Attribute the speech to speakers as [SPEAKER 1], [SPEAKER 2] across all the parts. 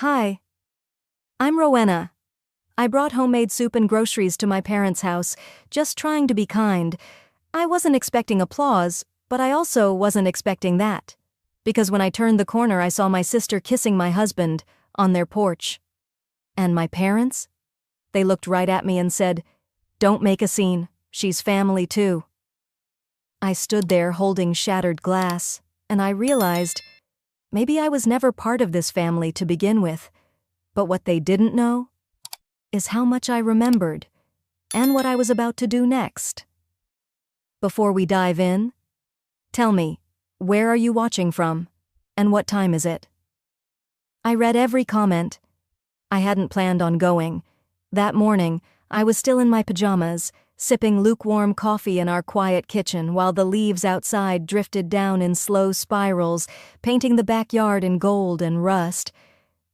[SPEAKER 1] Hi, I'm Rowena. I brought homemade soup and groceries to my parents' house, just trying to be kind. I wasn't expecting applause, but I also wasn't expecting that. Because when I turned the corner, I saw my sister kissing my husband on their porch. And my parents? They looked right at me and said, "Don't make a scene, she's family too." I stood there holding shattered glass, and I realized maybe I was never part of this family to begin with. But what they didn't know is how much I remembered and what I was about to do next. Before we dive in, tell me, where are you watching from? And what time is it? I read every comment. I hadn't planned on going. That morning, I was still in my pajamas, sipping lukewarm coffee in our quiet kitchen while the leaves outside drifted down in slow spirals, painting the backyard in gold and rust.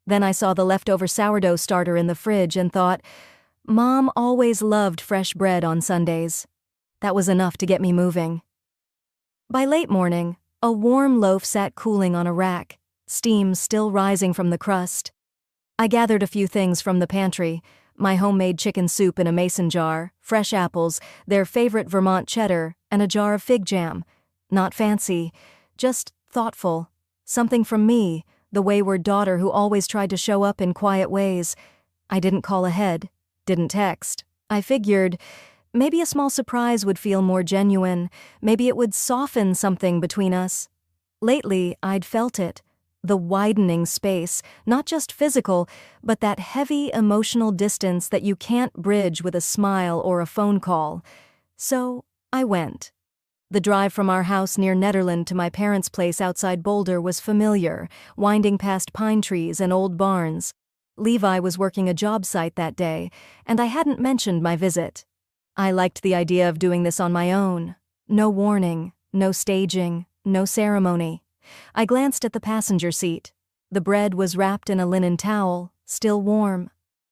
[SPEAKER 1] Then I saw the leftover sourdough starter in the fridge and thought, Mom always loved fresh bread on Sundays. That was enough to get me moving. By late morning, a warm loaf sat cooling on a rack, steam still rising from the crust. I gathered a few things from the pantry, my homemade chicken soup in a mason jar, fresh apples, their favorite Vermont cheddar, and a jar of fig jam. Not fancy, just thoughtful. Something from me, the wayward daughter who always tried to show up in quiet ways. I didn't call ahead, didn't text. I figured maybe a small surprise would feel more genuine, maybe it would soften something between us. Lately, I'd felt it. The widening space, not just physical, but that heavy emotional distance that you can't bridge with a smile or a phone call. So, I went. The drive from our house near Nederland to my parents' place outside Boulder was familiar, winding past pine trees and old barns. Levi was working a job site that day, and I hadn't mentioned my visit. I liked the idea of doing this on my own. No warning, no staging, no ceremony. I glanced at the passenger seat. The bread was wrapped in a linen towel, still warm.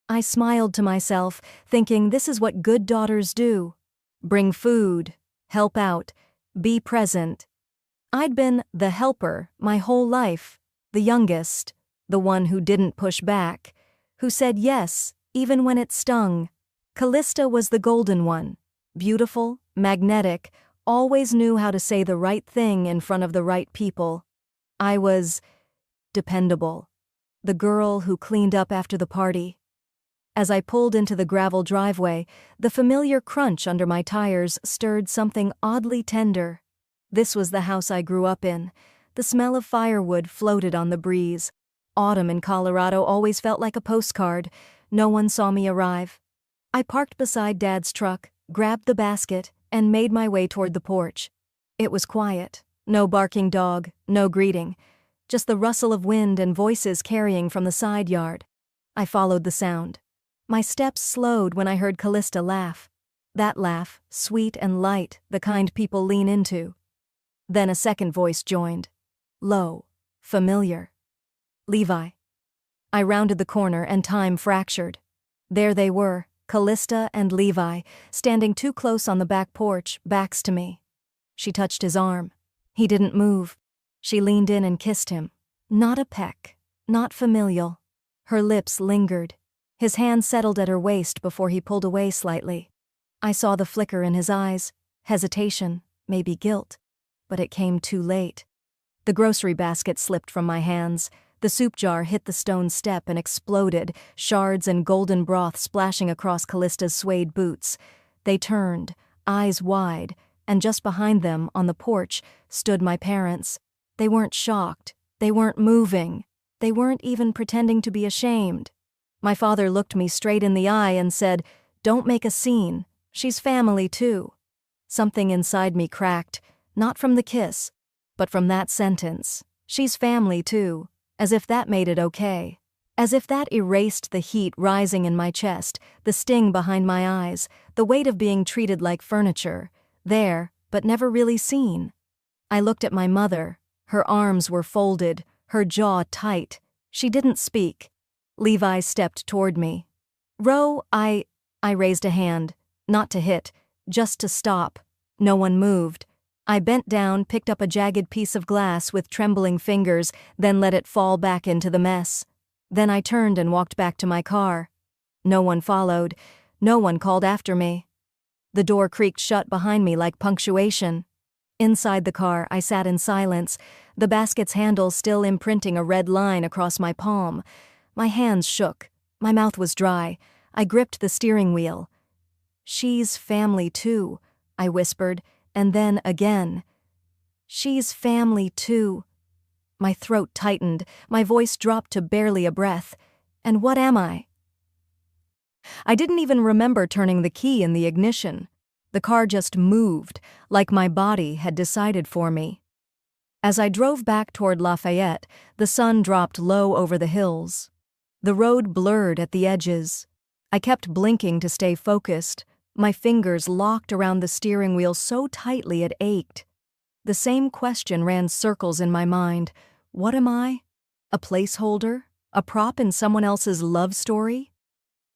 [SPEAKER 1] I smiled to myself, thinking this is what good daughters do. Bring food, help out, be present. I'd been the helper my whole life, the youngest, the one who didn't push back, who said yes, even when it stung. Callista was the golden one, beautiful, magnetic, always knew how to say the right thing in front of the right people. I was dependable, the girl who cleaned up after the party. As I pulled into the gravel driveway, the familiar crunch under my tires stirred something oddly tender. This was the house I grew up in. The smell of firewood floated on the breeze. Autumn in Colorado always felt like a postcard. No one saw me arrive. I parked beside Dad's truck, grabbed the basket, and made my way toward the porch. It was quiet. No barking dog, no greeting. Just the rustle of wind and voices carrying from the side yard. I followed the sound. My steps slowed when I heard Callista laugh. That laugh, sweet and light, the kind people lean into. Then a second voice joined. Low, familiar. Levi. I rounded the corner and time fractured. There they were, Callista and Levi, standing too close on the back porch, backs to me. She touched his arm. He didn't move. She leaned in and kissed him. Not a peck, not familial. Her lips lingered. His hand settled at her waist before he pulled away slightly. I saw the flicker in his eyes, hesitation, maybe guilt. But it came too late. The grocery basket slipped from my hands. The soup jar hit the stone step and exploded, shards and golden broth splashing across Callista's suede boots. They turned, eyes wide, and just behind them, on the porch, stood my parents. They weren't shocked. They weren't moving. They weren't even pretending to be ashamed. My father looked me straight in the eye and said, "Don't make a scene. She's family too." Something inside me cracked, not from the kiss, but from that sentence. She's family too, as if that made it okay. As if that erased the heat rising in my chest, the sting behind my eyes, the weight of being treated like furniture. There, but never really seen. I looked at my mother. Her arms were folded, her jaw tight. She didn't speak. Levi stepped toward me. "Ro, I raised a hand, not to hit, just to stop. No one moved. I bent down, picked up a jagged piece of glass with trembling fingers, then let it fall back into the mess. Then I turned and walked back to my car. No one followed. No one called after me. The door creaked shut behind me like punctuation. Inside the car, I sat in silence, the basket's handle still imprinting a red line across my palm. My hands shook. My mouth was dry. I gripped the steering wheel. "She's family too," I whispered, and then again. "She's family too." My throat tightened, my voice dropped to barely a breath. And what am I? I didn't even remember turning the key in the ignition. The car just moved, like my body had decided for me. As I drove back toward Lafayette, the sun dropped low over the hills. The road blurred at the edges. I kept blinking to stay focused, my fingers locked around the steering wheel so tightly it ached. The same question ran circles in my mind. What am I? A placeholder? A prop in someone else's love story?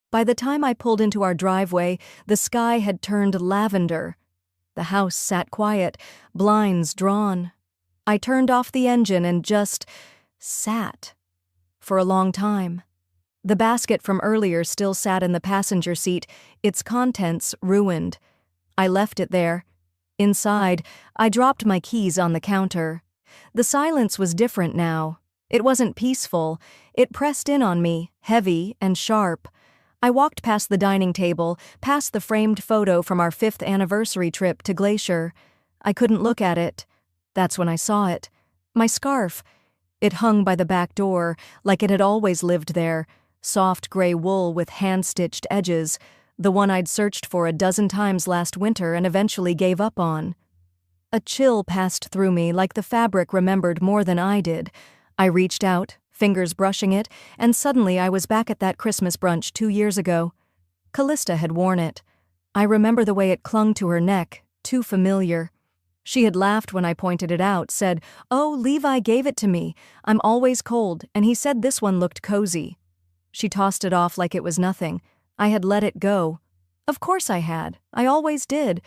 [SPEAKER 1] By the time I pulled into our driveway, the sky had turned lavender. The house sat quiet, blinds drawn. I turned off the engine and just sat. For a long time. The basket from earlier still sat in the passenger seat, its contents ruined. I left it there. Inside, I dropped my keys on the counter. The silence was different now. It wasn't peaceful. It pressed in on me, heavy and sharp. I walked past the dining table, past the framed photo from our 5th anniversary trip to Glacier. I couldn't look at it. That's when I saw it. My scarf. It hung by the back door, like it had always lived there. Soft gray wool with hand-stitched edges, the one I'd searched for a dozen times last winter and eventually gave up on. A chill passed through me like the fabric remembered more than I did. I reached out, fingers brushing it, and suddenly I was back at that Christmas brunch 2 years ago. Callista had worn it. I remember the way it clung to her neck, too familiar. She had laughed when I pointed it out, said, "Oh, Levi gave it to me. I'm always cold, and he said this one looked cozy." She tossed it off like it was nothing. I had let it go. Of course I had. I always did.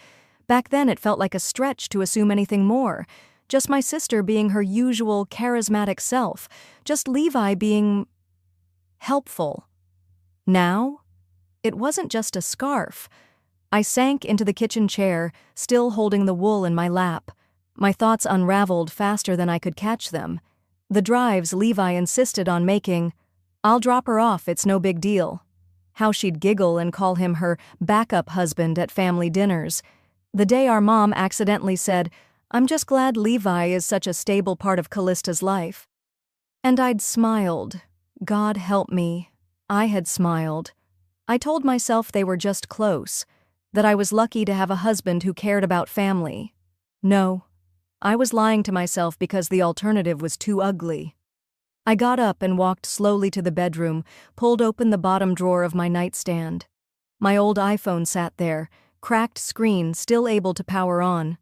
[SPEAKER 1] Back then it felt like a stretch to assume anything more. Just my sister being her usual charismatic self. Just Levi being helpful. Now? It wasn't just a scarf. I sank into the kitchen chair, still holding the wool in my lap. My thoughts unraveled faster than I could catch them. The drives Levi insisted on making. "I'll drop her off, it's no big deal." How she'd giggle and call him her backup husband at family dinners. The day our mom accidentally said, "I'm just glad Levi is such a stable part of Callista's life." And I'd smiled. God help me. I had smiled. I told myself they were just close, that I was lucky to have a husband who cared about family. No, I was lying to myself because the alternative was too ugly. I got up and walked slowly to the bedroom, pulled open the bottom drawer of my nightstand. My old iPhone sat there, cracked screen still able to power on.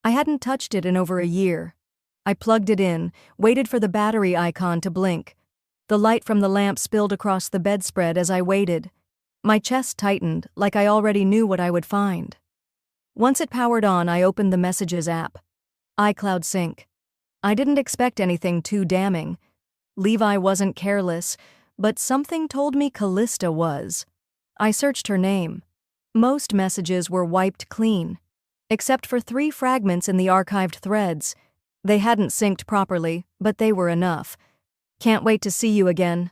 [SPEAKER 1] I hadn't touched it in over a year. I plugged it in, waited for the battery icon to blink. The light from the lamp spilled across the bedspread as I waited. My chest tightened, like I already knew what I would find. Once it powered on, I opened the Messages app. iCloud Sync. I didn't expect anything too damning. Levi wasn't careless, but something told me Callista was. I searched her name. Most messages were wiped clean, except for 3 fragments in the archived threads. They hadn't synced properly, but they were enough. "Can't wait to see you again.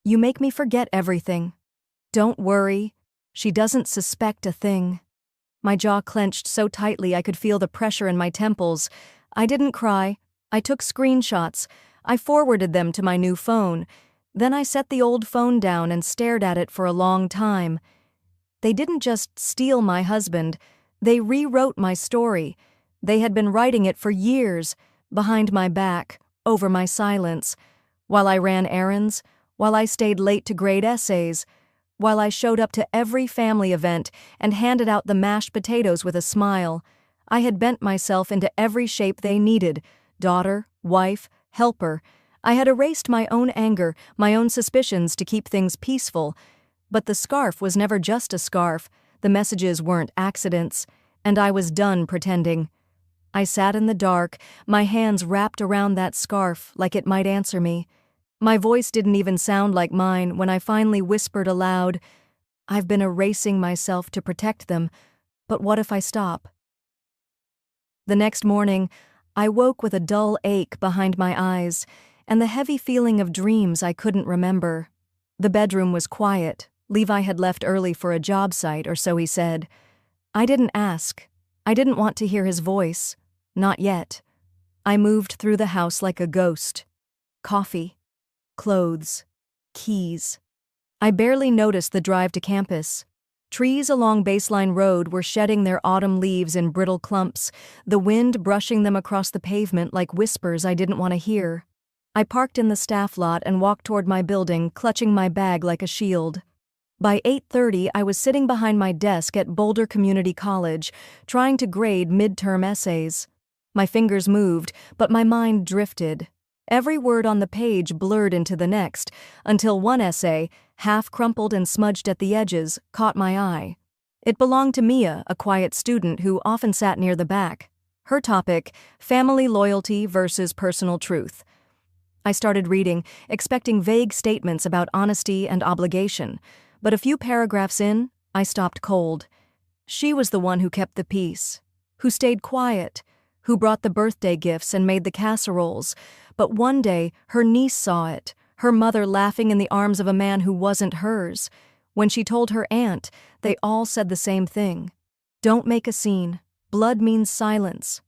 [SPEAKER 1] You make me forget everything. Don't worry. She doesn't suspect a thing." My jaw clenched so tightly I could feel the pressure in my temples. I didn't cry. I took screenshots. I forwarded them to my new phone. Then I set the old phone down and stared at it for a long time. They didn't just steal my husband. They rewrote my story. They had been writing it for years, behind my back, over my silence, while I ran errands, while I stayed late to grade essays, while I showed up to every family event and handed out the mashed potatoes with a smile. I had bent myself into every shape they needed: daughter, wife, helper. I had erased my own anger, my own suspicions to keep things peaceful. But the scarf was never just a scarf. The messages weren't accidents, and I was done pretending. I sat in the dark, my hands wrapped around that scarf like it might answer me. My voice didn't even sound like mine when I finally whispered aloud, "I've been erasing myself to protect them, but what if I stop?" The next morning, I woke with a dull ache behind my eyes and the heavy feeling of dreams I couldn't remember. The bedroom was quiet. Levi had left early for a job site, or so he said. I didn't ask. I didn't want to hear his voice. Not yet. I moved through the house like a ghost. Coffee. Clothes. Keys. I barely noticed the drive to campus. Trees along Baseline Road were shedding their autumn leaves in brittle clumps, the wind brushing them across the pavement like whispers I didn't want to hear. I parked in the staff lot and walked toward my building, clutching my bag like a shield. By 8:30, I was sitting behind my desk at Boulder Community College, trying to grade midterm essays. My fingers moved, but my mind drifted. Every word on the page blurred into the next, until one essay, half crumpled and smudged at the edges, caught my eye. It belonged to Mia, a quiet student who often sat near the back. Her topic, family loyalty versus personal truth. I started reading, expecting vague statements about honesty and obligation, but a few paragraphs in, I stopped cold. She was the one who kept the peace, who stayed quiet, who brought the birthday gifts and made the casseroles, but one day her niece saw it, her mother laughing in the arms of a man who wasn't hers. When she told her aunt, they all said the same thing. Don't make a scene. Blood means silence.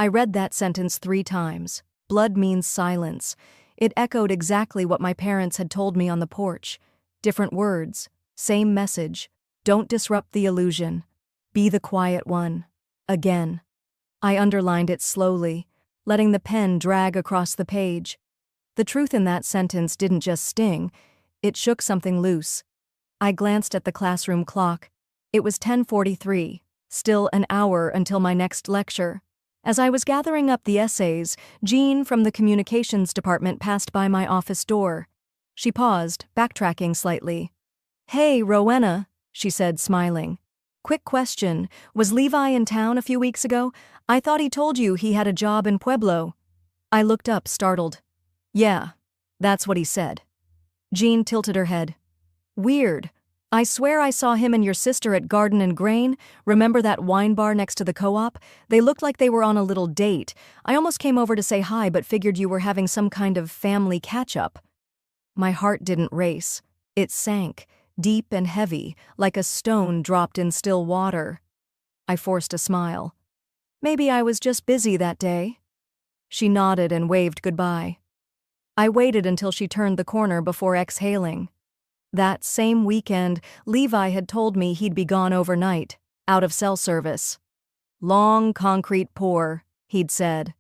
[SPEAKER 1] I read that sentence 3 times. Blood means silence. It echoed exactly what my parents had told me on the porch. Different words, same message. Don't disrupt the illusion. Be the quiet one. Again. I underlined it slowly, letting the pen drag across the page. The truth in that sentence didn't just sting, it shook something loose. I glanced at the classroom clock. It was 10:43, still an hour until my next lecture. As I was gathering up the essays, Jean from the communications department passed by my office door. She paused, backtracking slightly. "Hey, Rowena," she said, smiling. "Quick question. Was Levi in town a few weeks ago? I thought he told you he had a job in Pueblo." I looked up, startled. "Yeah, that's what he said." Jean tilted her head. "Weird. I swear I saw him and your sister at Garden and Grain. Remember that wine bar next to the co-op? They looked like they were on a little date. I almost came over to say hi but figured you were having some kind of family catch-up." My heart didn't race. It sank, deep and heavy, like a stone dropped in still water. I forced a smile. "Maybe I was just busy that day." She nodded and waved goodbye. I waited until she turned the corner before exhaling. That same weekend, Levi had told me he'd be gone overnight, out of cell service. "Long concrete pour," he'd said.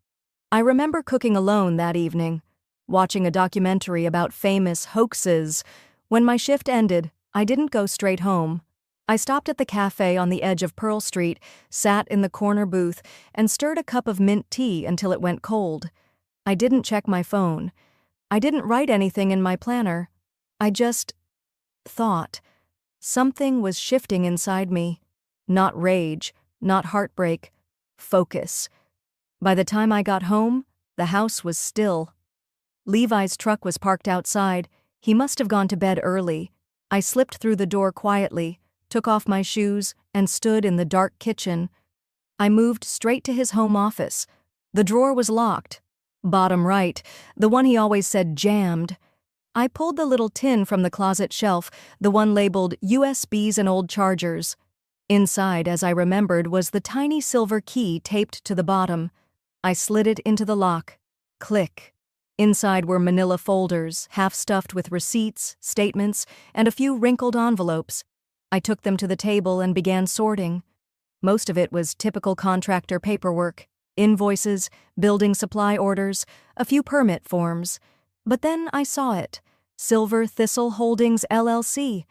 [SPEAKER 1] I remember cooking alone that evening, watching a documentary about famous hoaxes. When my shift ended, I didn't go straight home. I stopped at the cafe on the edge of Pearl Street, sat in the corner booth, and stirred a cup of mint tea until it went cold. I didn't check my phone. I didn't write anything in my planner. I just thought. Something was shifting inside me. Not rage, not heartbreak. Focus. By the time I got home, the house was still. Levi's truck was parked outside. He must have gone to bed early. I slipped through the door quietly, took off my shoes, and stood in the dark kitchen. I moved straight to his home office. The drawer was locked. Bottom right, the one he always said jammed. I pulled the little tin from the closet shelf, the one labeled USBs and old chargers. Inside, as I remembered, was the tiny silver key taped to the bottom. I slid it into the lock. Click. Inside were manila folders, half stuffed with receipts, statements, and a few wrinkled envelopes. I took them to the table and began sorting. Most of it was typical contractor paperwork, invoices, building supply orders, a few permit forms. But then I saw it. Silver Thistle Holdings, LLC.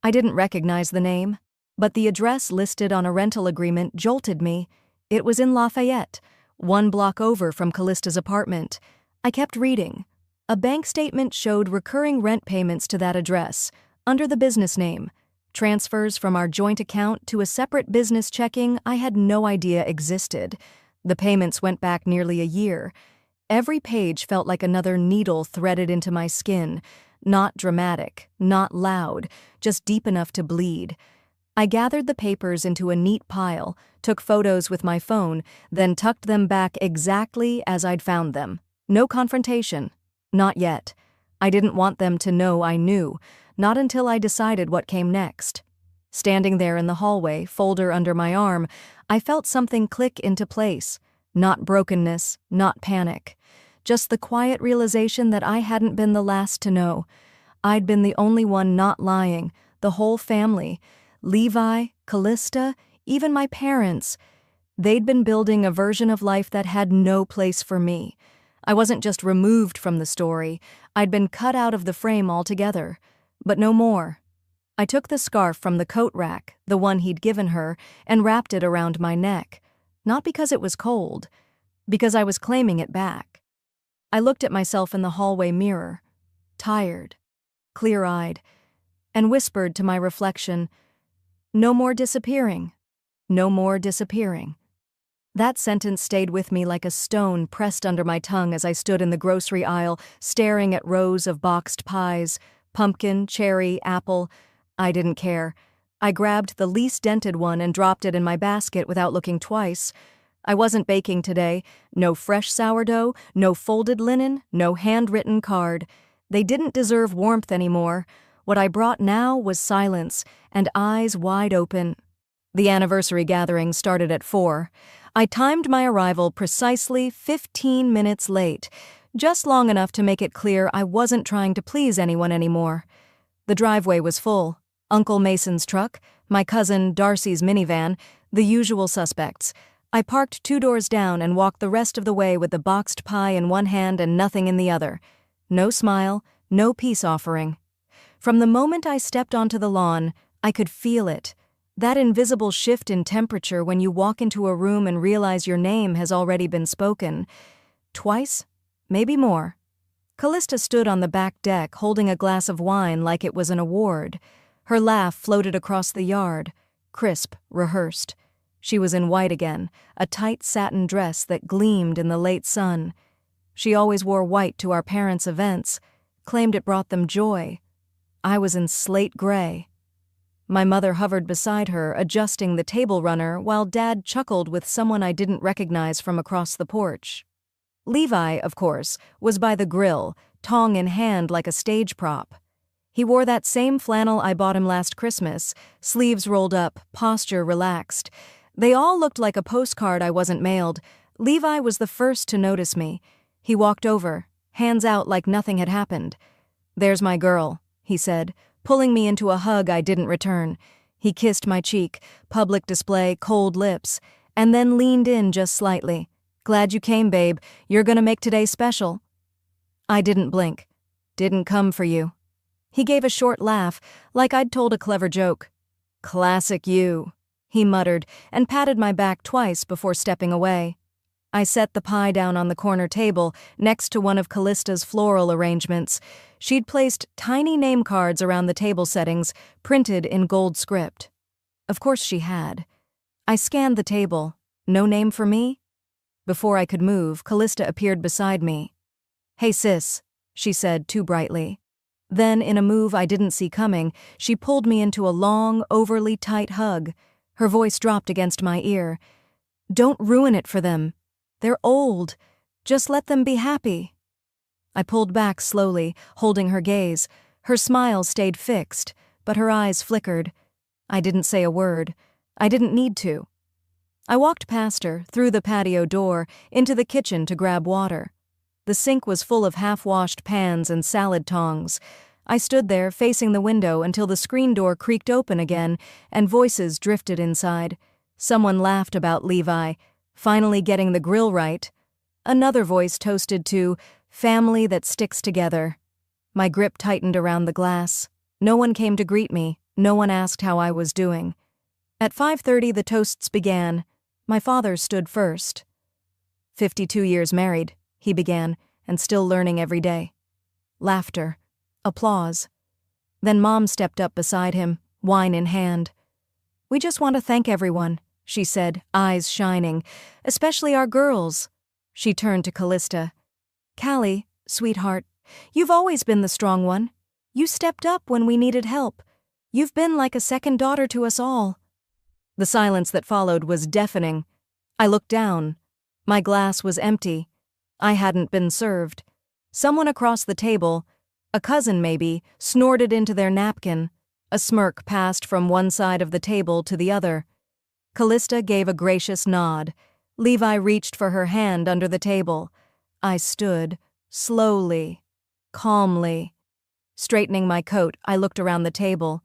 [SPEAKER 1] I didn't recognize the name, but the address listed on a rental agreement jolted me. It was in Lafayette, 1 block over from Callista's apartment. I kept reading. A bank statement showed recurring rent payments to that address, under the business name. Transfers from our joint account to a separate business checking I had no idea existed. The payments went back nearly a year. Every page felt like another needle threaded into my skin, not dramatic, not loud, just deep enough to bleed. I gathered the papers into a neat pile, took photos with my phone, then tucked them back exactly as I'd found them. No confrontation. Not yet. I didn't want them to know I knew, not until I decided what came next. Standing there in the hallway, folder under my arm, I felt something click into place. Not brokenness, not panic. Just the quiet realization that I hadn't been the last to know. I'd been the only one not lying, the whole family. Levi, Callista, even my parents. They'd been building a version of life that had no place for me. I wasn't just removed from the story, I'd been cut out of the frame altogether. But no more. I took the scarf from the coat rack, the one he'd given her, and wrapped it around my neck. Not because it was cold, because I was claiming it back. I looked at myself in the hallway mirror, tired, clear-eyed, and whispered to my reflection, "No more disappearing. No more disappearing." That sentence stayed with me like a stone pressed under my tongue as I stood in the grocery aisle, staring at rows of boxed pies, pumpkin, cherry, apple. I didn't care. I grabbed the least dented one and dropped it in my basket without looking twice. I wasn't baking today. No fresh sourdough, no folded linen, no handwritten card. They didn't deserve warmth anymore. What I brought now was silence and eyes wide open. The anniversary gathering started at 4. I timed my arrival precisely 15 minutes late, just long enough to make it clear I wasn't trying to please anyone anymore. The driveway was full. Uncle Mason's truck, my cousin Darcy's minivan, the usual suspects. I parked 2 doors down and walked the rest of the way with the boxed pie in one hand and nothing in the other. No smile, no peace offering. From the moment I stepped onto the lawn, I could feel it. That invisible shift in temperature when you walk into a room and realize your name has already been spoken. Twice? Maybe more. Callista stood on the back deck holding a glass of wine like it was an award. Her laugh floated across the yard, crisp, rehearsed. She was in white again, a tight satin dress that gleamed in the late sun. She always wore white to our parents' events, claimed it brought them joy. I was in slate gray. My mother hovered beside her, adjusting the table runner, while Dad chuckled with someone I didn't recognize from across the porch. Levi, of course, was by the grill, tong in hand like a stage prop. He wore that same flannel I bought him last Christmas, sleeves rolled up, posture relaxed. They all looked like a postcard I wasn't mailed. Levi was the first to notice me. He walked over, hands out like nothing had happened. "There's my girl," he said, pulling me into a hug I didn't return. He kissed my cheek, public display, cold lips, and then leaned in just slightly. "Glad you came, babe. You're gonna make today special." I didn't blink. "Didn't come for you." He gave a short laugh, like I'd told a clever joke. "Classic you," he muttered, and patted my back twice before stepping away. I set the pie down on the corner table, next to one of Callista's floral arrangements. She'd placed tiny name cards around the table settings, printed in gold script. Of course she had. I scanned the table. No name for me? Before I could move, Callista appeared beside me. "Hey sis," she said too brightly. Then, in a move I didn't see coming, she pulled me into a long, overly tight hug. Her voice dropped against my ear. "Don't ruin it for them. They're old. Just let them be happy." I pulled back slowly, holding her gaze. Her smile stayed fixed, but her eyes flickered. I didn't say a word. I didn't need to. I walked past her, through the patio door, into the kitchen to grab water. The sink was full of half-washed pans and salad tongs. I stood there, facing the window, until the screen door creaked open again, and voices drifted inside. Someone laughed about Levi, finally getting the grill right. Another voice toasted to family that sticks together. My grip tightened around the glass. No one came to greet me. No one asked how I was doing. At 5:30 the toasts began. My father stood first. 52 years married, he began, and still learning every day. Laughter. Applause. Then Mom stepped up beside him, wine in hand. "We just want to thank everyone," she said, eyes shining, "especially our girls." She turned to Callista. "Callie, sweetheart, you've always been the strong one. You stepped up when we needed help. You've been like a second daughter to us all." The silence that followed was deafening. I looked down. My glass was empty. I hadn't been served. Someone across the table, a cousin maybe, snorted into their napkin. A smirk passed from one side of the table to the other. Callista gave a gracious nod. Levi reached for her hand under the table. I stood, slowly, calmly. Straightening my coat, I looked around the table.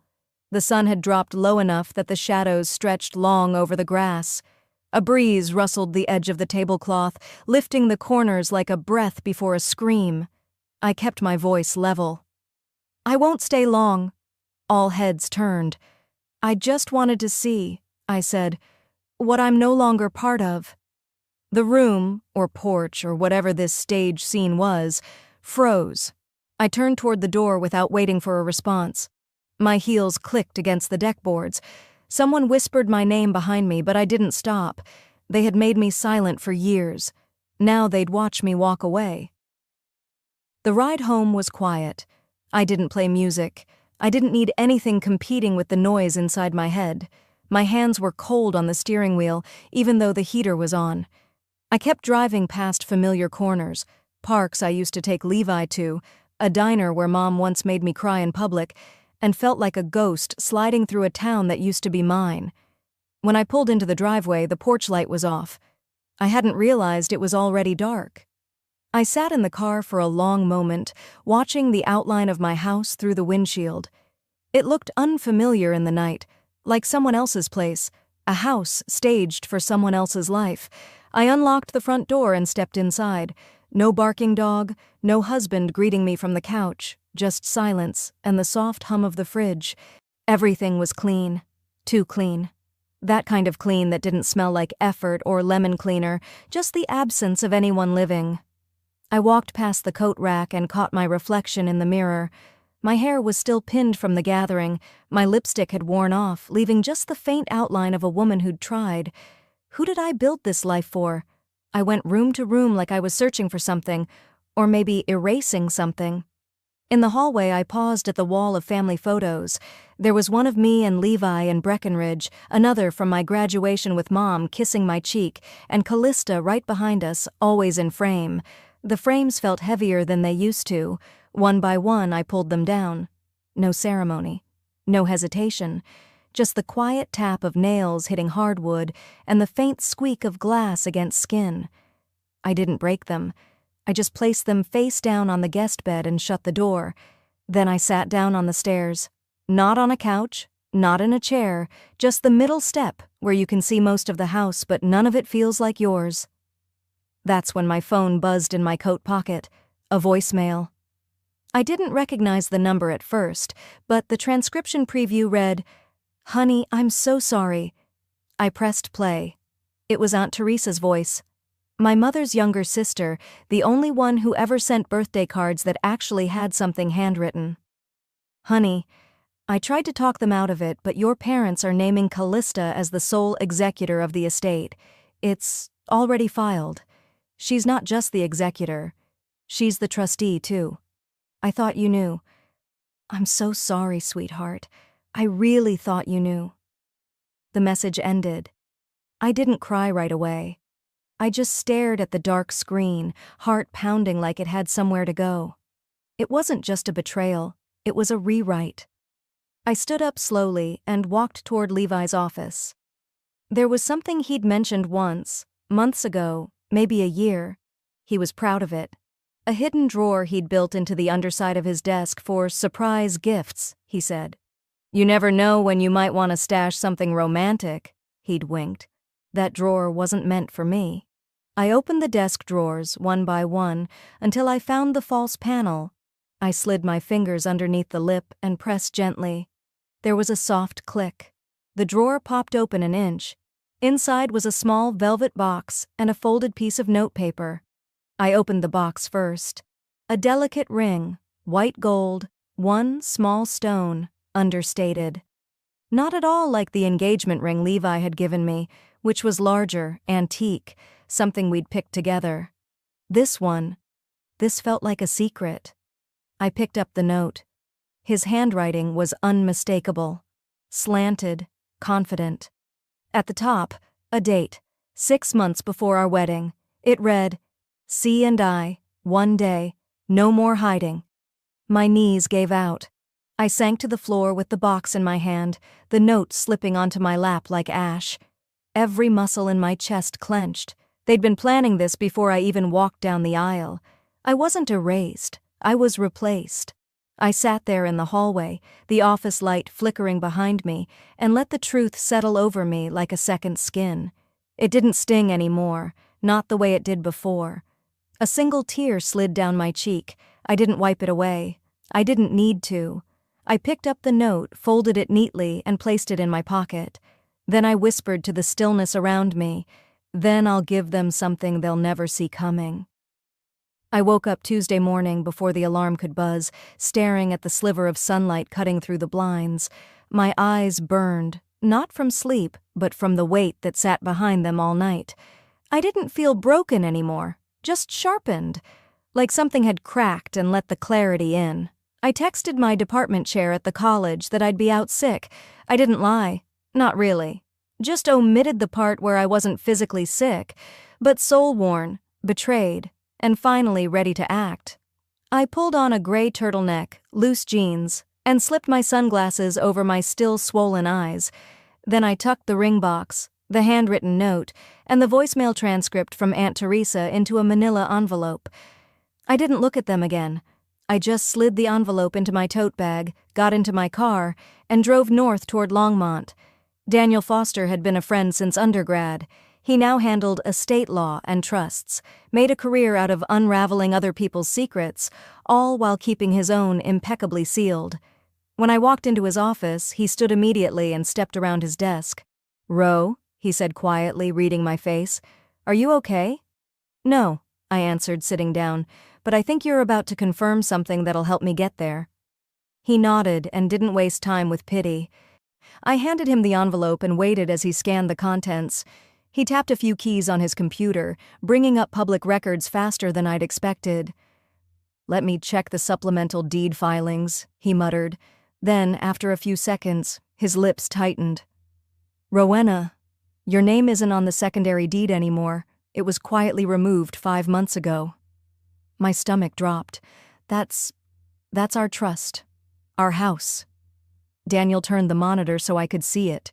[SPEAKER 1] The sun had dropped low enough that the shadows stretched long over the grass. A breeze rustled the edge of the tablecloth, lifting the corners like a breath before a scream. I kept my voice level. "I won't stay long." All heads turned. "I just wanted to see," I said, "what I'm no longer part of." The room, or porch, or whatever this stage scene was, froze. I turned toward the door without waiting for a response. My heels clicked against the deck boards. Someone whispered my name behind me, but I didn't stop. They had made me silent for years. Now they'd watch me walk away. The ride home was quiet. I didn't play music. I didn't need anything competing with the noise inside my head. My hands were cold on the steering wheel, even though the heater was on. I kept driving past familiar corners, parks I used to take Levi to, a diner where Mom once made me cry in public, and felt like a ghost sliding through a town that used to be mine. When I pulled into the driveway, the porch light was off. I hadn't realized it was already dark. I sat in the car for a long moment, watching the outline of my house through the windshield. It looked unfamiliar in the night, like someone else's place, a house staged for someone else's life. I unlocked the front door and stepped inside. No barking dog, no husband greeting me from the couch, just silence and the soft hum of the fridge. Everything was clean, too clean. That kind of clean that didn't smell like effort or lemon cleaner, just the absence of anyone living. I walked past the coat rack and caught my reflection in the mirror. My hair was still pinned from the gathering, my lipstick had worn off, leaving just the faint outline of a woman who'd tried. Who did I build this life for? I went room to room like I was searching for something, or maybe erasing something. In the hallway, I paused at the wall of family photos. There was one of me and Levi in Breckenridge, another from my graduation with Mom kissing my cheek, and Callista right behind us, always in frame. The frames felt heavier than they used to. One by one, I pulled them down. No ceremony. No hesitation. Just the quiet tap of nails hitting hardwood and the faint squeak of glass against skin. I didn't break them. I just placed them face down on the guest bed and shut the door. Then I sat down on the stairs. Not on a couch, not in a chair, just the middle step where you can see most of the house but none of it feels like yours. That's when my phone buzzed in my coat pocket. A voicemail. I didn't recognize the number at first, but the transcription preview read, "Honey, I'm so sorry." I pressed play. It was Aunt Teresa's voice. My mother's younger sister, the only one who ever sent birthday cards that actually had something handwritten. "Honey, I tried to talk them out of it, but your parents are naming Callista as the sole executor of the estate. It's already filed. She's not just the executor. She's the trustee, too. I thought you knew. I'm so sorry, sweetheart. I really thought you knew." The message ended. I didn't cry right away. I just stared at the dark screen, heart pounding like it had somewhere to go. It wasn't just a betrayal, it was a rewrite. I stood up slowly and walked toward Levi's office. There was something he'd mentioned once, months ago, maybe a year. He was proud of it. A hidden drawer he'd built into the underside of his desk for surprise gifts, he said. "You never know when you might want to stash something romantic," he'd winked. That drawer wasn't meant for me. I opened the desk drawers, one by one, until I found the false panel. I slid my fingers underneath the lip and pressed gently. There was a soft click. The drawer popped open an inch. Inside was a small velvet box and a folded piece of notepaper. I opened the box first. A delicate ring, white gold, one small stone, understated. Not at all like the engagement ring Levi had given me, which was larger, antique, something we'd picked together. This one, This felt like a secret. I picked up the note. His handwriting was unmistakable. Slanted, confident. At the top, a date, 6 months before our wedding. It read, "C and I, one day, no more hiding." My knees gave out. I sank to the floor with the box in my hand, the note slipping onto my lap like ash. Every muscle in my chest clenched. They'd been planning this before I even walked down the aisle. I wasn't erased. I was replaced. I sat there in the hallway, the office light flickering behind me, and let the truth settle over me like a second skin. It didn't sting anymore, not the way it did before. A single tear slid down my cheek. I didn't wipe it away. I didn't need to. I picked up the note, folded it neatly, and placed it in my pocket. Then I whispered to the stillness around me, "Then I'll give them something they'll never see coming." I woke up Tuesday morning before the alarm could buzz, staring at the sliver of sunlight cutting through the blinds. My eyes burned, not from sleep, but from the weight that sat behind them all night. I didn't feel broken anymore, just sharpened, like something had cracked and let the clarity in. I texted my department chair at the college that I'd be out sick. I didn't lie. Not really. Just omitted the part where I wasn't physically sick, but soul-worn, betrayed, and finally ready to act. I pulled on a gray turtleneck, loose jeans, and slipped my sunglasses over my still swollen eyes. Then I tucked the ring box, the handwritten note, and the voicemail transcript from Aunt Teresa into a manila envelope. I didn't look at them again. I just slid the envelope into my tote bag, got into my car, and drove north toward Longmont. Daniel Foster had been a friend since undergrad. He now handled estate law and trusts, made a career out of unraveling other people's secrets, all while keeping his own impeccably sealed. When I walked into his office, he stood immediately and stepped around his desk. "Ro," he said quietly, reading my face, "are you okay?" "No," I answered, sitting down, "but I think you're about to confirm something that'll help me get there." He nodded and didn't waste time with pity. I handed him the envelope and waited as he scanned the contents. He tapped a few keys on his computer, bringing up public records faster than I'd expected. "Let me check the supplemental deed filings," he muttered. Then, after a few seconds, his lips tightened. "Rowena, your name isn't on the secondary deed anymore. It was quietly removed 5 months ago." My stomach dropped. That's our trust. Our house." Daniel turned the monitor so I could see it.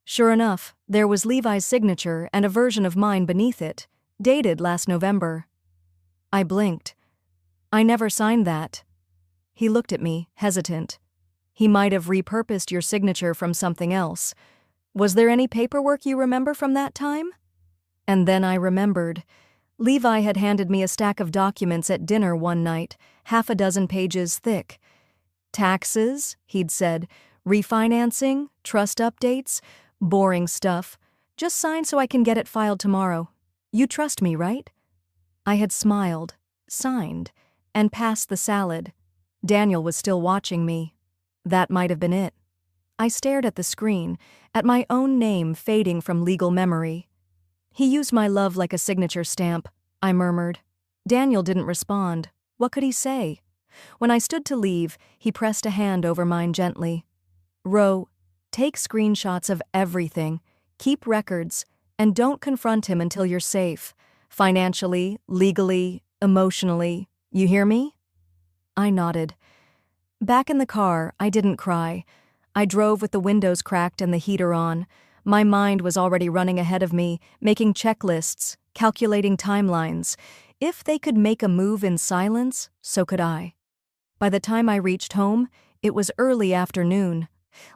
[SPEAKER 1] Sure enough, there was Levi's signature and a version of mine beneath it, dated last November. I blinked. "I never signed that." He looked at me, hesitant. "He might have repurposed your signature from something else. Was there any paperwork you remember from that time?" And then I remembered. Levi had handed me a stack of documents at dinner one night, 6 pages thick. "Taxes," he'd said, "refinancing, trust updates, boring stuff. Just sign so I can get it filed tomorrow. You trust me, right?" I had smiled, signed, and passed the salad. Daniel was still watching me. That might have been it. I stared at the screen, at my own name fading from legal memory. "He used my love like a signature stamp," I murmured. Daniel didn't respond. What could he say? When I stood to leave, he pressed a hand over mine gently. "Ro, take screenshots of everything, keep records, and don't confront him until you're safe. Financially, legally, emotionally. You hear me?" I nodded. Back in the car, I didn't cry. I drove with the windows cracked and the heater on. My mind was already running ahead of me, making checklists, calculating timelines. If they could make a move in silence, so could I. By the time I reached home, it was early afternoon.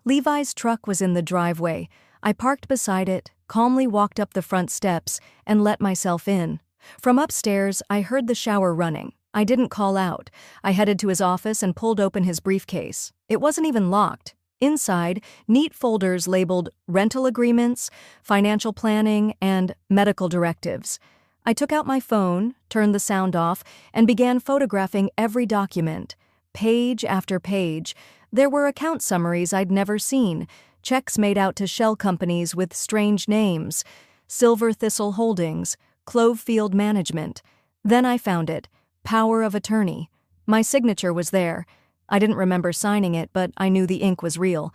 [SPEAKER 1] Levi's truck was in the driveway. I parked beside it, calmly walked up the front steps, and let myself in. From upstairs, I heard the shower running. I didn't call out. I headed to his office and pulled open his briefcase. It wasn't even locked. Inside, neat folders labeled rental agreements, financial planning, and medical directives. I took out my phone, turned the sound off, and began photographing every document. Page after page. There were account summaries I'd never seen, checks made out to shell companies with strange names, Silver Thistle Holdings, Clovefield Management. Then I found it, Power of attorney. My signature was there. I didn't remember signing it, but I knew the ink was real.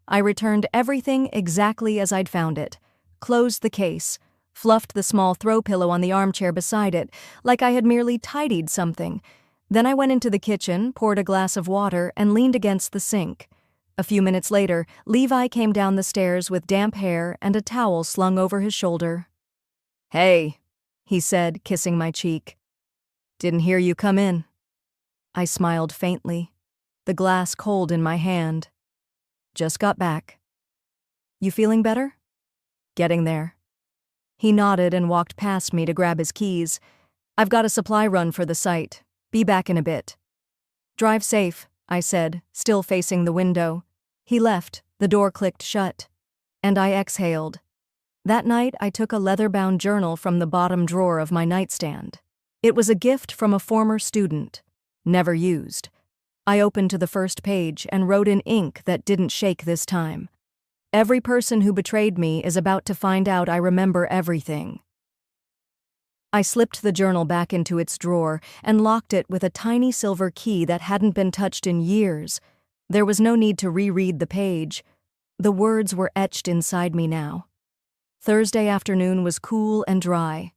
[SPEAKER 1] I returned everything exactly as I'd found it, closed the case, fluffed the small throw pillow on the armchair beside it, like I had merely tidied something. Then I went into the kitchen, poured a glass of water, and leaned against the sink. A few minutes later, Levi came down the stairs with damp hair and a towel slung over his shoulder. "Hey," he said, kissing my cheek. "Didn't hear you come in." I smiled faintly, the glass cold in my hand. "Just got back." "You feeling better?" "Getting there." He nodded and walked past me to grab his keys. "I've got a supply run for the site. Be back in a bit." "Drive safe," I said, still facing the window. He left, the door clicked shut. And I exhaled. That night, I took a leather-bound journal from the bottom drawer of my nightstand. It was a gift from a former student, never used. I opened to the first page and wrote in ink that didn't shake this time. "Every person who betrayed me is about to find out I remember everything." I slipped the journal back into its drawer and locked it with a tiny silver key that hadn't been touched in years. There was no need to reread the page. The words were etched inside me now. Thursday afternoon was cool and dry.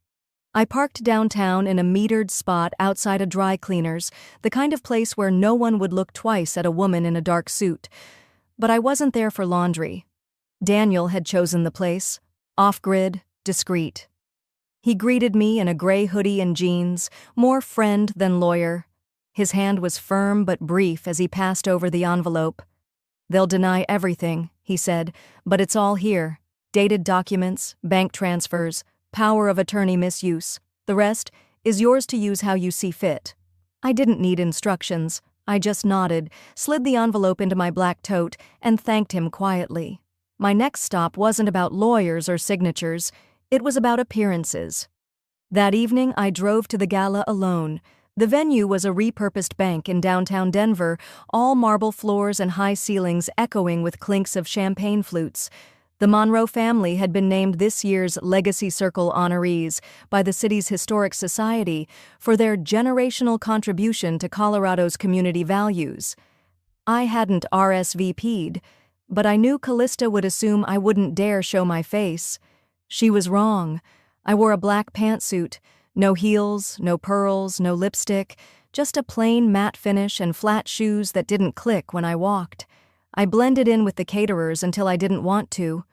[SPEAKER 1] I parked downtown in a metered spot outside a dry cleaner's, the kind of place where no one would look twice at a woman in a dark suit. But I wasn't there for laundry. Daniel had chosen the place, off-grid, discreet. He greeted me in a gray hoodie and jeans, more friend than lawyer. His hand was firm but brief as he passed over the envelope. "They'll deny everything," he said, "but it's all here. Dated documents, bank transfers, power of attorney misuse. The rest is yours to use how you see fit." I didn't need instructions. I just nodded, slid the envelope into my black tote, and thanked him quietly. My next stop wasn't about lawyers or signatures. It was about appearances. That evening, I drove to the gala alone. The venue was a repurposed bank in downtown Denver, all marble floors and high ceilings echoing with clinks of champagne flutes. The Monroe family had been named this year's Legacy Circle honorees by the city's Historic Society for their generational contribution to Colorado's community values. I hadn't RSVP'd, but I knew Callista would assume I wouldn't dare show my face. She was wrong. I wore a black pantsuit, no heels, no pearls, no lipstick, just a plain matte finish and flat shoes that didn't click when I walked. I blended in with the caterers until I didn't want to.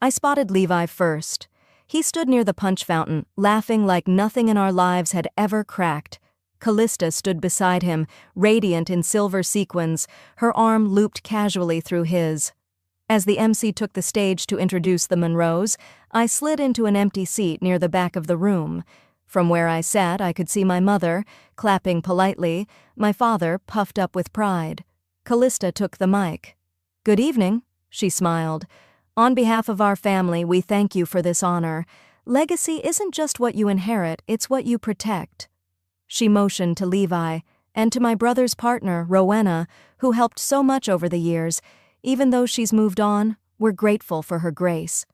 [SPEAKER 1] I spotted Levi first. He stood near the punch fountain, laughing like nothing in our lives had ever cracked. Callista stood beside him, radiant in silver sequins, her arm looped casually through his. As the MC took the stage to introduce the Monroes, I slid into an empty seat near the back of the room. From where I sat, I could see my mother, clapping politely, my father puffed up with pride. Callista took the mic. "Good evening," she smiled. "On behalf of our family, we thank you for this honor. Legacy isn't just what you inherit, it's what you protect." She motioned to Levi, and to my brother's partner, Rowena, who helped so much over the years. Even though she's moved on, we're grateful for her grace.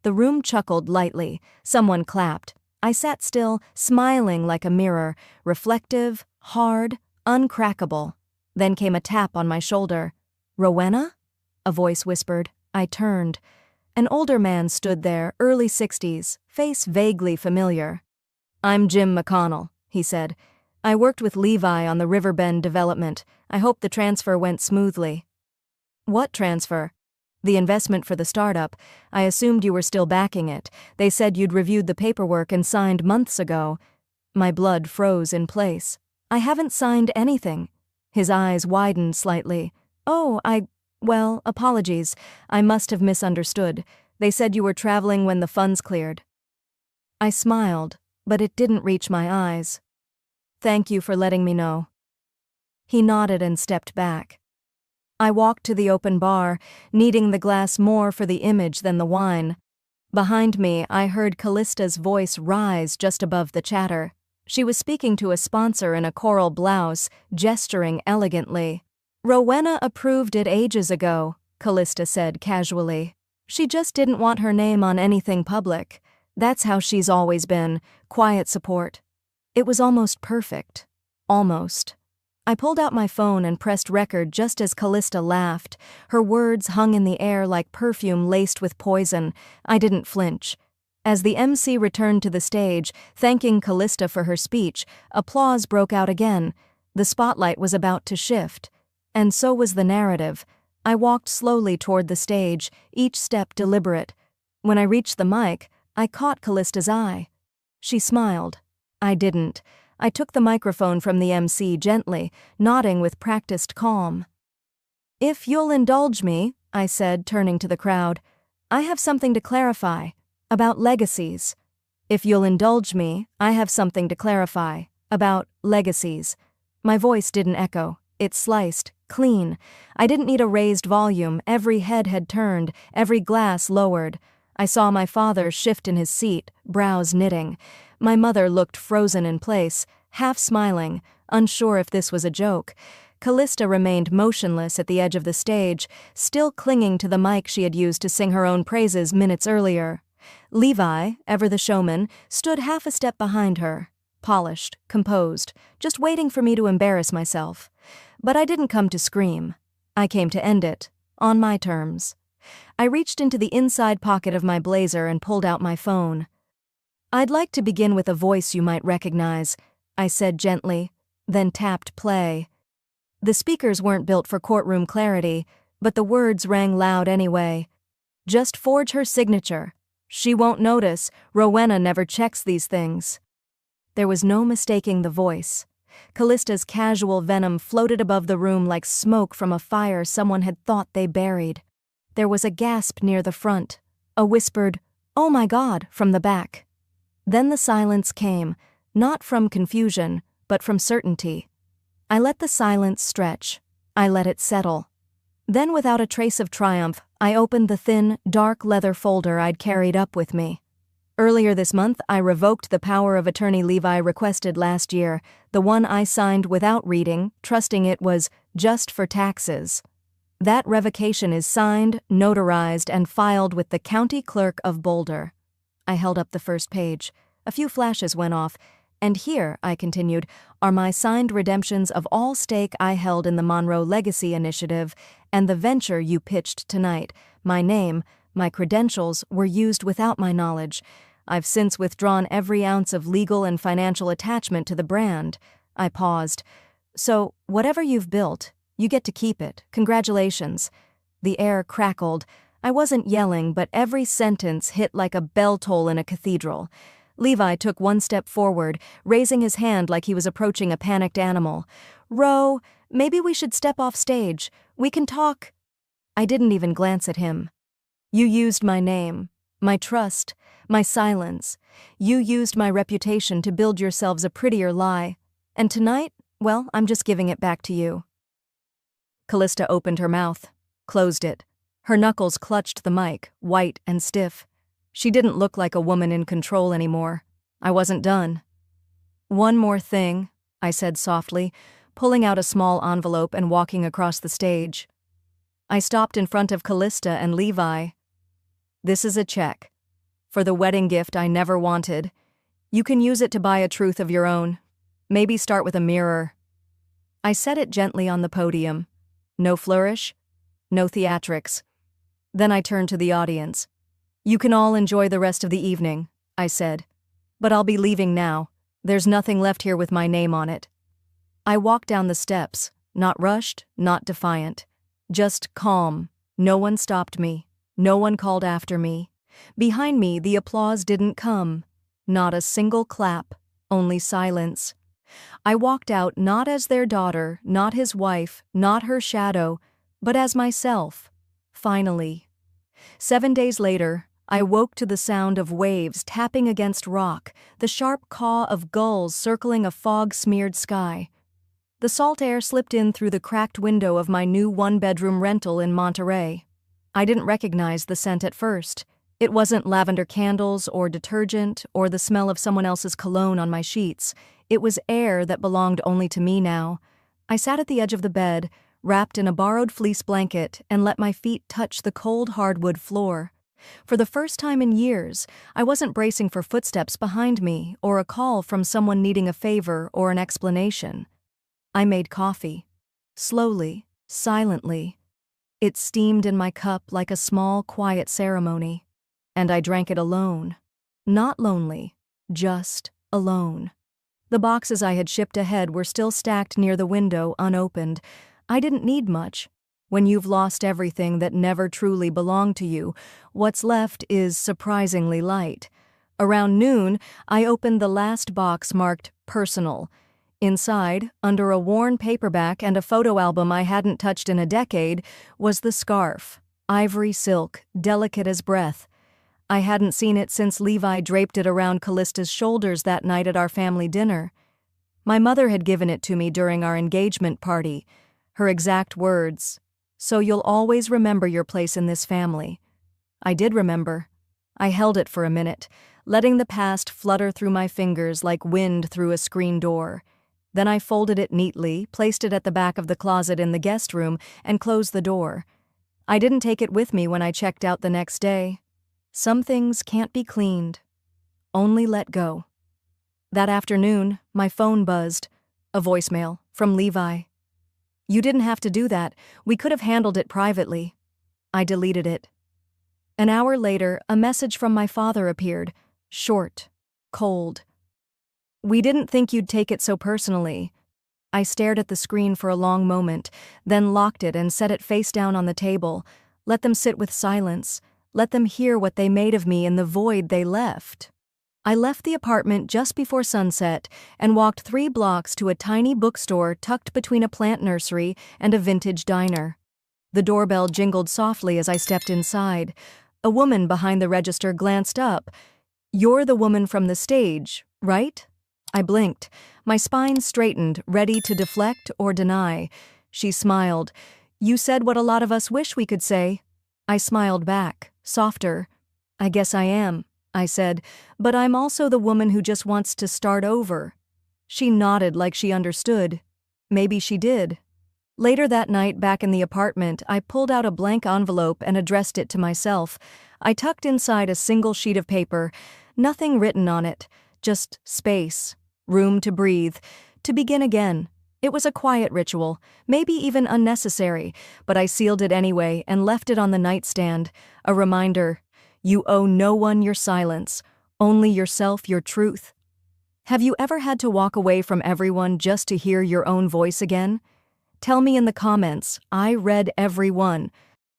[SPEAKER 1] The room chuckled lightly. Someone clapped. I sat still, smiling like a mirror, reflective, hard, uncrackable. Then came a tap on my shoulder. "Rowena?" a voice whispered. I turned. An older man stood there, early 60s, face vaguely familiar. "I'm Jim McConnell," he said. "I worked with Levi on the Riverbend development. I hope the transfer went smoothly." "What transfer?" "The investment for the startup. I assumed you were still backing it. They said you'd reviewed the paperwork and signed months ago." My blood froze in place. "I haven't signed anything." His eyes widened slightly. "Oh, well, apologies. I must have misunderstood. They said you were traveling when the funds cleared." I smiled, but it didn't reach my eyes. "Thank you for letting me know." He nodded and stepped back. I walked to the open bar, needing the glass more for the image than the wine. Behind me, I heard Callista's voice rise just above the chatter. She was speaking to a sponsor in a coral blouse, gesturing elegantly. "Rowena approved it ages ago," Callista said casually. "She just didn't want her name on anything public. That's how she's always been, quiet support." It was almost perfect. Almost. I pulled out my phone and pressed record just as Callista laughed. Her words hung in the air like perfume laced with poison. I didn't flinch. As the MC returned to the stage, thanking Callista for her speech, applause broke out again. The spotlight was about to shift. And so was the narrative. I walked slowly toward the stage, each step deliberate. When I reached the mic, I caught Callista's eye. She smiled. I didn't. I took the microphone from the MC gently, nodding with practiced calm. "If you'll indulge me," I said, turning to the crowd, "I have something to clarify. About legacies. If you'll indulge me, I have something to clarify. About legacies." My voice didn't echo. It sliced, clean. I didn't need a raised volume. Every head had turned, every glass lowered. I saw my father shift in his seat, brows knitting. My mother looked frozen in place, half smiling, unsure if this was a joke. Callista remained motionless at the edge of the stage, still clinging to the mic she had used to sing her own praises minutes earlier. Levi, ever the showman, stood half a step behind her, polished, composed, just waiting for me to embarrass myself. But I didn't come to scream. I came to end it, on my terms. I reached into the inside pocket of my blazer and pulled out my phone. "I'd like to begin with a voice you might recognize," I said gently, then tapped play. The speakers weren't built for courtroom clarity, but the words rang loud anyway. "Just forge her signature. She won't notice. Rowena never checks these things." There was no mistaking the voice. Callista's casual venom floated above the room like smoke from a fire someone had thought they buried. There was a gasp near the front, a whispered, "Oh my God," from the back. Then the silence came, not from confusion, but from certainty. I let the silence stretch. I let it settle. Then, without a trace of triumph, I opened the thin, dark leather folder I'd carried up with me. Earlier this month, I revoked the power of attorney Levi requested last year, the one I signed without reading, trusting it was just for taxes. That revocation is signed, notarized, and filed with the County Clerk of Boulder. I held up the first page. A few flashes went off. "And here," I continued, "are my signed redemptions of all stake I held in the Monroe Legacy Initiative and the venture you pitched tonight. My name, my credentials, were used without my knowledge. I've since withdrawn every ounce of legal and financial attachment to the brand." I paused. "So, whatever you've built, you get to keep it. Congratulations." The air crackled. I wasn't yelling, but every sentence hit like a bell toll in a cathedral. Levi took one step forward, raising his hand like he was approaching a panicked animal. "Ro, maybe we should step off stage. We can talk." I didn't even glance at him. "You used my name, my trust, my silence. You used my reputation to build yourselves a prettier lie. And tonight, well, I'm just giving it back to you." Callista opened her mouth, closed it. Her knuckles clutched the mic, white and stiff. She didn't look like a woman in control anymore. I wasn't done. "One more thing," I said softly, pulling out a small envelope and walking across the stage. I stopped in front of Callista and Levi. "This is a check. For the wedding gift I never wanted. You can use it to buy a truth of your own. Maybe start with a mirror." I set it gently on the podium. No flourish, no theatrics. Then I turned to the audience. "You can all enjoy the rest of the evening," I said. "But I'll be leaving now. There's nothing left here with my name on it." I walked down the steps, not rushed, not defiant. Just calm. No one stopped me. No one called after me. Behind me, the applause didn't come. Not a single clap, only silence. I walked out not as their daughter, not his wife, not her shadow, but as myself. Finally. 7 days later, I woke to the sound of waves tapping against rock, the sharp caw of gulls circling a fog-smeared sky. The salt air slipped in through the cracked window of my new one-bedroom rental in Monterey. I didn't recognize the scent at first. It wasn't lavender candles or detergent or the smell of someone else's cologne on my sheets. It was air that belonged only to me now. I sat at the edge of the bed, wrapped in a borrowed fleece blanket, and let my feet touch the cold hardwood floor. For the first time in years, I wasn't bracing for footsteps behind me or a call from someone needing a favor or an explanation. I made coffee. Slowly, silently. It steamed in my cup like a small, quiet ceremony. And I drank it alone. Not lonely, just alone. The boxes I had shipped ahead were still stacked near the window, unopened. I didn't need much. When you've lost everything that never truly belonged to you, what's left is surprisingly light. Around noon, I opened the last box marked personal. Inside, under a worn paperback and a photo album I hadn't touched in a decade, was the scarf, ivory silk, delicate as breath. I hadn't seen it since Levi draped it around Callista's shoulders that night at our family dinner. My mother had given it to me during our engagement party. Her exact words, "So you'll always remember your place in this family." I did remember. I held it for a minute, letting the past flutter through my fingers like wind through a screen door. Then I folded it neatly, placed it at the back of the closet in the guest room, and closed the door. I didn't take it with me when I checked out the next day. Some things can't be cleaned. Only let go. That afternoon, my phone buzzed. A voicemail from Levi. "You didn't have to do that. We could have handled it privately." I deleted it. An hour later, a message from my father appeared. Short. Cold. "We didn't think you'd take it so personally." I stared at the screen for a long moment, then locked it and set it face down on the table. Let them sit with silence. Let them hear what they made of me in the void they left. I left the apartment just before sunset and walked 3 blocks to a tiny bookstore tucked between a plant nursery and a vintage diner. The doorbell jingled softly as I stepped inside. A woman behind the register glanced up. "You're the woman from the stage, right?" I blinked. My spine straightened, ready to deflect or deny. She smiled. "You said what a lot of us wish we could say." I smiled back, softer. "I guess I am," I said, "but I'm also the woman who just wants to start over." She nodded like she understood. Maybe she did. Later that night, back in the apartment, I pulled out a blank envelope and addressed it to myself. I tucked inside a single sheet of paper, nothing written on it, just space, room to breathe, to begin again. It was a quiet ritual, maybe even unnecessary, but I sealed it anyway and left it on the nightstand, a reminder. You owe no one your silence, only yourself your truth. Have you ever had to walk away from everyone just to hear your own voice again? Tell me in the comments. I read every one.